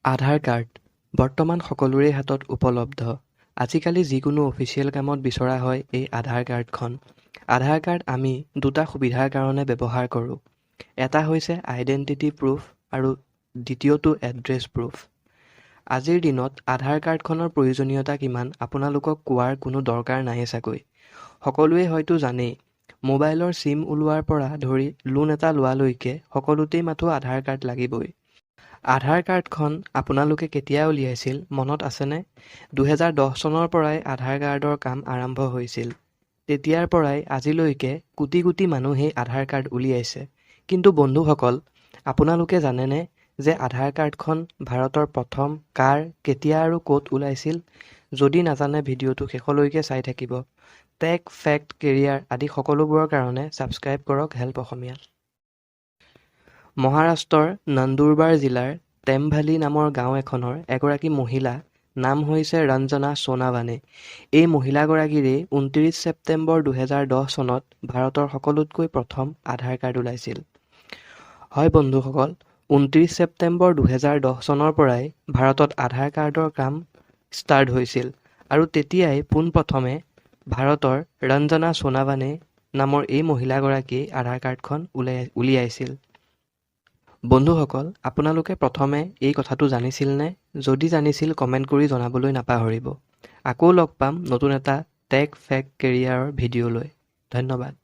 আধাৰ card বৰ্তমান সকলোৰে হাতত উপলব্ধ। আজিকালি যিকোনো অফিচিয়েল কামত বিচৰা হয় এই আধাৰ কাৰ্ডখন। আধাৰ কাৰ্ড আমি দুটা সুবিধাৰ কাৰণে ব্যৱহাৰ কৰোঁ। এটা হৈছে আইডেণ্টিটি প্ৰুফ আৰু দ্বিতীয়টো এড্ৰেছ প্ৰুফ। আজিৰ দিনত আধাৰ কাৰ্ডখনৰ প্ৰয়োজনীয়তা কিমান আপোনালোকক কোৱাৰ কোনো দৰকাৰ নাই চাগৈ। সকলোৱে হয়তো জানেই, মোবাইলৰ চিম ওলোৱাৰ পৰা ধৰি লোন এটা লোৱালৈকে সকলোতেই মাথো আধাৰ কাৰ্ড লাগিবই। আধাৰ কাৰ্ডখন আপোনালোকে কেতিয়া উলিয়াইছিল মনত আছেনে? 2010 চনৰ পৰাই আধাৰ কাৰ্ডৰ কাম আৰম্ভ হৈছিল। তেতিয়াৰ পৰাই আজিলৈকে কোটি কোটি মানুহেই আধাৰ কাৰ্ড উলিয়াইছে। কিন্তু বন্ধুসকল, আপোনালোকে জানেনে যে আধাৰ কাৰ্ডখন ভাৰতৰ প্ৰথম কাৰ, কেতিয়া আৰু ক'ত ওলাইছিল? যদি নাজানে ভিডিঅ'টো শেষলৈকে চাই থাকিব। টেক, ফেক্ট, কেৰিয়াৰ আদি সকলোবোৰৰ কাৰণে ছাবস্ক্ৰাইব কৰক হেল্প অসমীয়া। মহাৰাষ্ট্ৰৰ নন্দুৰবাৰ জিলাৰ টেমভালি নামৰ গাঁও এখনৰ এগৰাকী মহিলা নাম হৈছে ৰঞ্জনা সোনাৱানে। এই মহিলাগৰাকীৰেই 29 ছেপ্টেম্বৰ 2010 চনত ভাৰতৰ সকলোতকৈ প্ৰথম আধাৰ কাৰ্ড ওলাইছিল। হয় বন্ধুসকল, 29 ছেপ্টেম্বৰ 2010 চনৰ পৰাই ভাৰতত আধাৰ কাৰ্ডৰ কাম ষ্টাৰ্ট হৈছিল আৰু তেতিয়াই পোনপ্ৰথমে ভাৰতৰ ৰঞ্জনা সোনাৱানে নামৰ এই মহিলাগৰাকীয়ে আধাৰ কাৰ্ডখন উলিয়াইছিল। বন্ধুসকল, আপোনালোকে প্ৰথমে এই কথাটো জানিছিলনে? যদি জানিছিল কমেণ্ট কৰি জনাবলৈ নাপাহৰিব। আকৌ লগ পাম নতুন এটা টেক, ফেক্ট, কেৰিয়াৰৰ ভিডিঅ'লৈ। ধন্যবাদ।